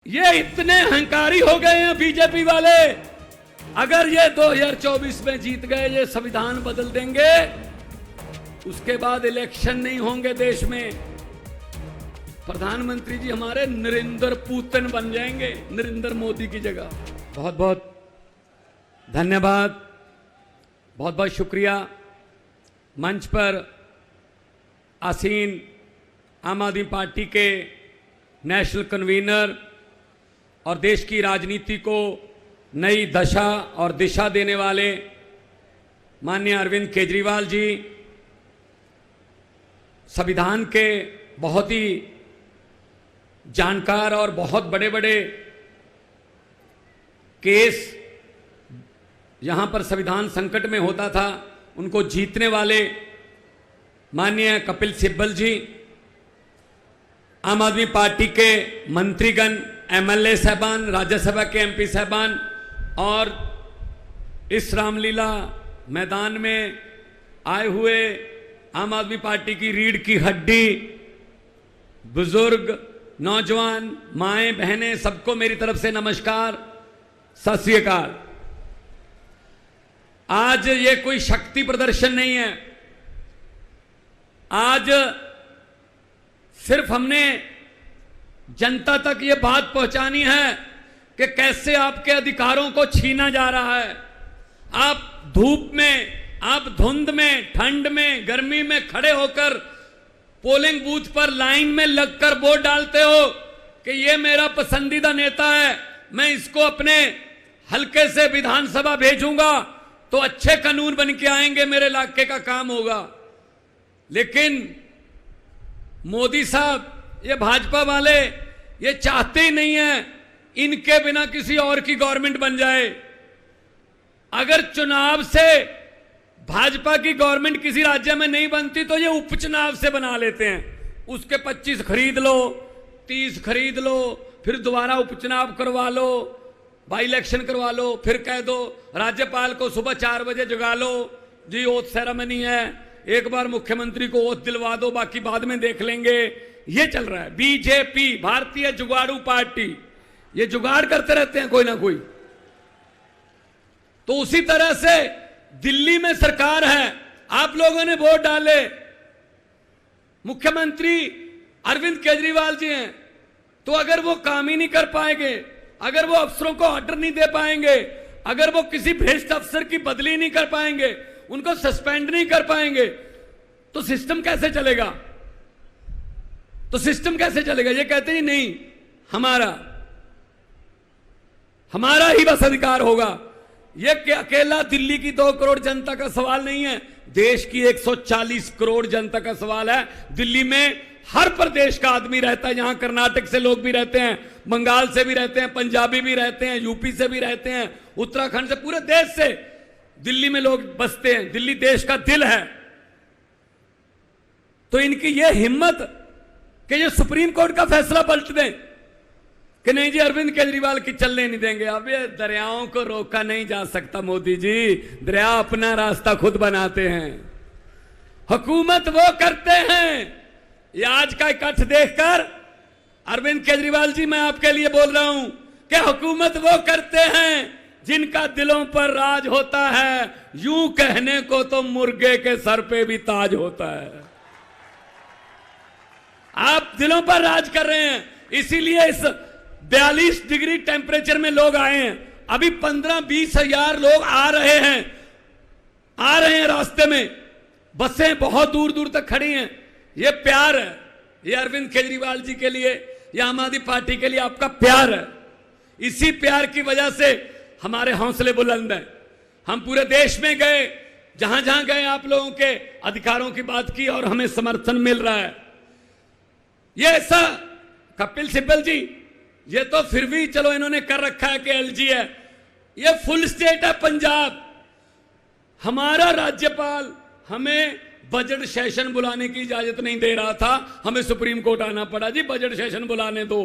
ये इतने अहंकारी हो गए हैं बीजेपी वाले, अगर ये 2024 में जीत गए, ये संविधान बदल देंगे, उसके बाद इलेक्शन नहीं होंगे देश में। प्रधानमंत्री जी हमारे नरेंद्र पुतिन बन जाएंगे, नरेंद्र मोदी की जगह। बहुत बहुत धन्यवाद, बहुत बहुत शुक्रिया। मंच पर आसीन आम आदमी पार्टी के नेशनल कन्वीनर और देश की राजनीति को नई दशा और दिशा देने वाले माननीय अरविंद केजरीवाल जी, संविधान के बहुत ही जानकार और बहुत बड़े बड़े केस यहां पर संविधान संकट में होता था, उनको जीतने वाले माननीय कपिल सिब्बल जी, आम आदमी पार्टी के मंत्रीगण, एमएलए साहबान, राज्यसभा के एमपी साहबान और इस रामलीला मैदान में आए हुए आम आदमी पार्टी की रीढ़ की हड्डी, बुजुर्ग, नौजवान, माएं, बहनें, सबको मेरी तरफ से नमस्कार, सत श्री अकाल। आज ये कोई शक्ति प्रदर्शन नहीं है, आज सिर्फ हमने जनता तक ये बात पहुंचानी है कि कैसे आपके अधिकारों को छीना जा रहा है। आप धूप में, आप धुंध में, ठंड में, गर्मी में खड़े होकर पोलिंग बूथ पर लाइन में लगकर वोट डालते हो कि ये मेरा पसंदीदा नेता है, मैं इसको अपने हल्के से विधानसभा भेजूंगा तो अच्छे कानून बन के आएंगे, मेरे इलाके का काम होगा। लेकिन मोदी साहब, ये भाजपा वाले, ये चाहते ही नहीं है इनके बिना किसी और की गवर्नमेंट बन जाए। अगर चुनाव से भाजपा की गवर्नमेंट किसी राज्य में नहीं बनती तो ये उपचुनाव से बना लेते हैं। उसके 25 खरीद लो, 30 खरीद लो, फिर दोबारा उपचुनाव करवा लो, बाई इलेक्शन करवा लो, फिर कह दो राज्यपाल को सुबह 4 बजे जगा लो, जी ओथ सेरेमनी है, एक बार मुख्यमंत्री को ओथ दिलवा दो, बाकी बाद में देख लेंगे। ये चल रहा है। बीजेपी, भारतीय जुगाड़ू पार्टी, ये जुगाड़ करते रहते हैं कोई ना कोई। तो उसी तरह से दिल्ली में सरकार है, आप लोगों ने वोट डाले, मुख्यमंत्री अरविंद केजरीवाल जी हैं, तो अगर वो काम ही नहीं कर पाएंगे, अगर वो अफसरों को ऑर्डर नहीं दे पाएंगे, अगर वो किसी भ्रष्ट अफसर की बदली नहीं कर पाएंगे, उनको सस्पेंड नहीं कर पाएंगे, तो सिस्टम कैसे चलेगा? तो सिस्टम कैसे चलेगा? ये कहते हैं नहीं, हमारा ही बस अधिकार होगा। ये अकेला दिल्ली की 2 करोड़ जनता का सवाल नहीं है, देश की 140 करोड़ जनता का सवाल है। दिल्ली में हर प्रदेश का आदमी रहता है, यहां कर्नाटक से लोग भी रहते हैं, बंगाल से भी रहते हैं, पंजाबी भी रहते हैं, यूपी से भी रहते हैं, उत्तराखंड से, पूरे देश से दिल्ली में लोग बसते हैं। दिल्ली देश का दिल है। तो इनकी ये हिम्मत कि ये सुप्रीम कोर्ट का फैसला पलट दें कि नहीं जी अरविंद केजरीवाल की चलने नहीं देंगे। अब ये दरियाओं को रोका नहीं जा सकता मोदी जी, दरिया अपना रास्ता खुद बनाते हैं, हुकूमत वो करते हैं। ये आज का इकट्ठ देखकर अरविंद केजरीवाल जी, मैं आपके लिए बोल रहा हूं कि हुकूमत वो करते हैं जिनका दिलों पर राज होता है। यूं कहने को तो मुर्गे के सर पे भी ताज होता है। आप दिलों पर राज कर रहे हैं, इसीलिए इस 42 डिग्री टेम्परेचर में लोग आए हैं। अभी 15-20 हजार लोग आ रहे हैं रास्ते में, बसें बहुत दूर दूर तक खड़ी हैं। ये प्यार है, ये अरविंद केजरीवाल जी के लिए, ये आम आदमी पार्टी के लिए आपका प्यार है। इसी प्यार की वजह से हमारे हौसले बुलंद हैं। हम पूरे देश में गए, जहां जहां गए आप लोगों के अधिकारों की बात की और हमें समर्थन मिल रहा है। ये ऐसा कपिल सिब्बल जी, ये तो फिर भी चलो इन्होंने कर रखा है कि एलजी है, ये फुल स्टेट है पंजाब। हमारा राज्यपाल हमें बजट सेशन बुलाने की इजाजत नहीं दे रहा था, हमें सुप्रीम कोर्ट आना पड़ा, जी बजट सेशन बुलाने दो।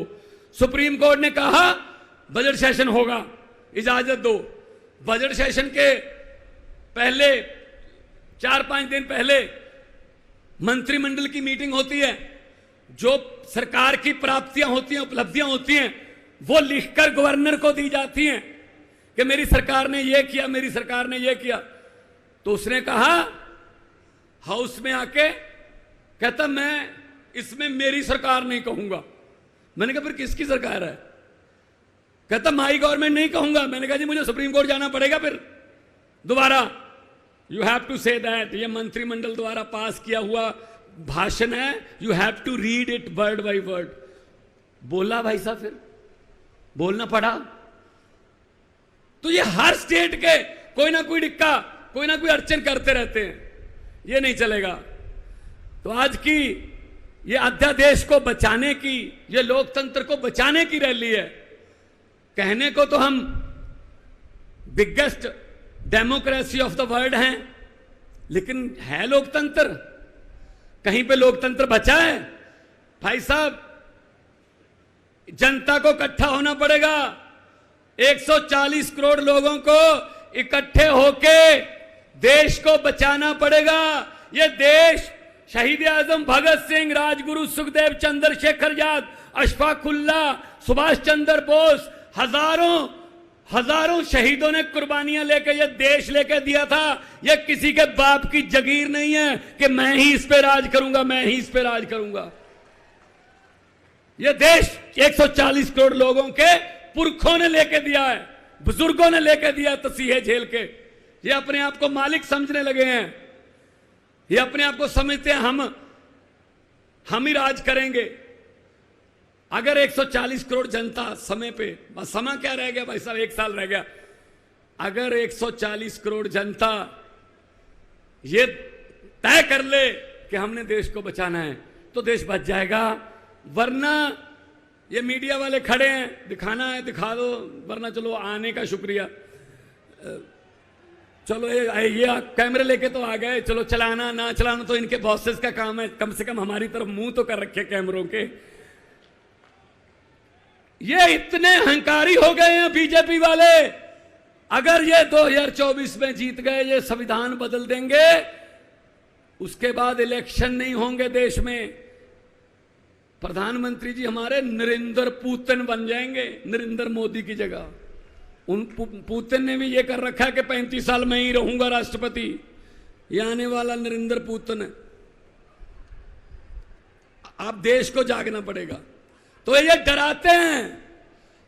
सुप्रीम कोर्ट ने कहा बजट सेशन होगा, इजाजत दो। बजट सेशन के पहले 4-5 दिन पहले मंत्रिमंडल की मीटिंग होती है, जो सरकार की प्राप्तियां होती हैं, उपलब्धियां होती हैं, वो लिखकर गवर्नर को दी जाती हैं कि मेरी सरकार ने ये किया, मेरी सरकार ने ये किया। तो उसने कहा हाउस में आके, कहता मैं इसमें मेरी सरकार नहीं कहूंगा। मैंने कहा फिर किसकी सरकार है? कहता माई गवर्नमेंट नहीं कहूंगा। मैंने कहा जी मुझे सुप्रीम कोर्ट जाना पड़ेगा फिर दोबारा। You have to say that, ये मंत्रिमंडल द्वारा पास किया हुआ भाषण है, you have to read it word by word. बोला भाई साहब, फिर बोलना पड़ा। तो ये हर स्टेट के कोई ना कोई डिक्का, कोई ना कोई अड़चन करते रहते हैं, ये नहीं चलेगा। तो आज की ये अध्यादेश को बचाने की, ये लोकतंत्र को बचाने की रैली है। कहने को तो हम biggest democracy of the world हैं, लेकिन है लोकतंत्र? कहीं पे लोकतंत्र बचा है? भाई साहब, जनता को इकट्ठा होना पड़ेगा। 140 करोड़ लोगों को इकट्ठे होके देश को बचाना पड़ेगा। ये देश शहीद आजम भगत सिंह, राजगुरु सुखदेव, चंद्रशेखर आजाद, अशफाकुल्लाह, सुभाष चंद्र बोस, हजारों शहीदों ने कुर्बानियां लेकर यह देश लेकर दिया था। यह किसी के बाप की जगीर नहीं है कि मैं ही इस पे राज करूंगा, मैं ही इस पे राज करूंगा। यह देश 140 करोड़ लोगों के पुरखों ने लेके दिया है, बुजुर्गों ने लेके दिया तसीहे झेल के। ये अपने आप को मालिक समझने लगे हैं, ये अपने आप को समझते हैं हम ही राज करेंगे। अगर 140 करोड़ जनता समय पे, बस समय क्या रह गया भाई साहब, 1 साल रह गया। अगर 140 करोड़ जनता ये तय कर ले कि हमने देश को बचाना है तो देश बच जाएगा। वरना ये मीडिया वाले खड़े हैं, दिखाना है दिखा दो, वरना चलो आने का शुक्रिया, चलो ये कैमरे लेके तो आ गए, चलो चलाना ना चलाना तो इनके बॉसेस का काम है, कम से कम हमारी तरफ मुंह तो कर रखे कैमरों के। ये इतने अहंकारी हो गए हैं बीजेपी वाले। अगर ये 2024 में जीत गए, ये संविधान बदल देंगे, उसके बाद इलेक्शन नहीं होंगे देश में। प्रधानमंत्री जी हमारे नरेंद्र पुतिन बन जाएंगे, नरेंद्र मोदी की जगह। उन पुतिन ने भी ये कर रखा है कि 35 साल में ही रहूंगा राष्ट्रपति। ये आने वाला नरेंद्र पुतिन है। आप देश को जागना पड़ेगा। तो ये डराते हैं,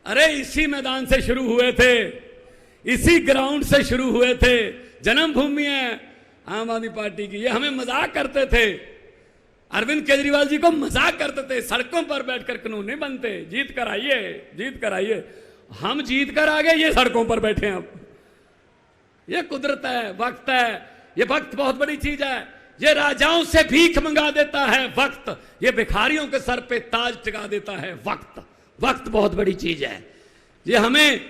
अरे इसी मैदान से शुरू हुए थे, इसी ग्राउंड से शुरू हुए थे, जन्मभूमि है आम आदमी पार्टी की। ये हमें मजाक करते थे, अरविंद केजरीवाल जी को मजाक करते थे, सड़कों पर बैठकर कानून नहीं बनते, जीत कर आइए, जीत कर आइए। हम जीत कर आ गए, ये सड़कों पर बैठे हैं। अब ये कुदरत है, वक्त है। ये वक्त बहुत बड़ी चीज है। ये राजाओं से भीख मंगा देता है वक्त, ये भिखारियों के सर पे ताज टिका देता है वक्त। वक्त बहुत बड़ी चीज है। ये हमें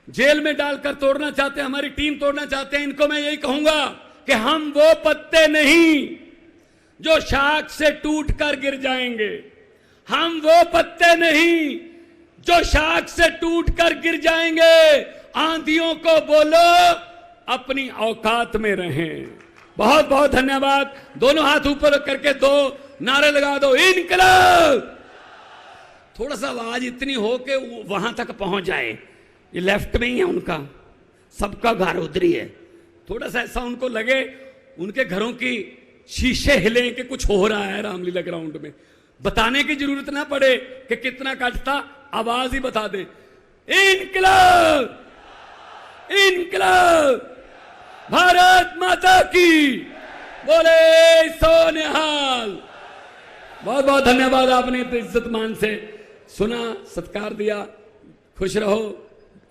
जेल में डालकर तोड़ना चाहते हैं, हमारी टीम तोड़ना चाहते हैं। इनको मैं यही कहूंगा कि हम वो पत्ते नहीं जो शाख से टूटकर गिर जाएंगे, हम वो पत्ते नहीं जो शाख से टूटकर गिर जाएंगे। आंधियों को बोलो अपनी औकात में रहें। बहुत बहुत धन्यवाद। दोनों हाथ ऊपर करके 2 नारे लगा दो, इनकलाब। थोड़ा सा आवाज इतनी हो कि वहां तक पहुंच जाए। ये लेफ्ट में ही है उनका, सबका घर उधर ही है। थोड़ा सा ऐसा उनको लगे, उनके घरों की शीशे हिले कि कुछ हो रहा है रामलीला ग्राउंड में। बताने की जरूरत ना पड़े कि कितना कटता, आवाज ही बता दे, इनकलाब, इनकलाब, भारत माता की, बोले सो निहाल। बहुत बहुत धन्यवाद, आपने इज्जत मान से सुना, सत्कार दिया। खुश रहो,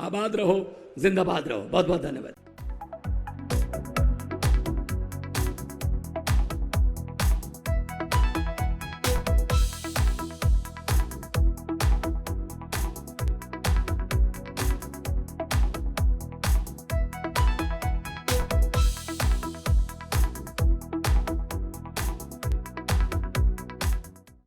आबाद रहो, जिंदाबाद रहो। बहुत बहुत धन्यवाद।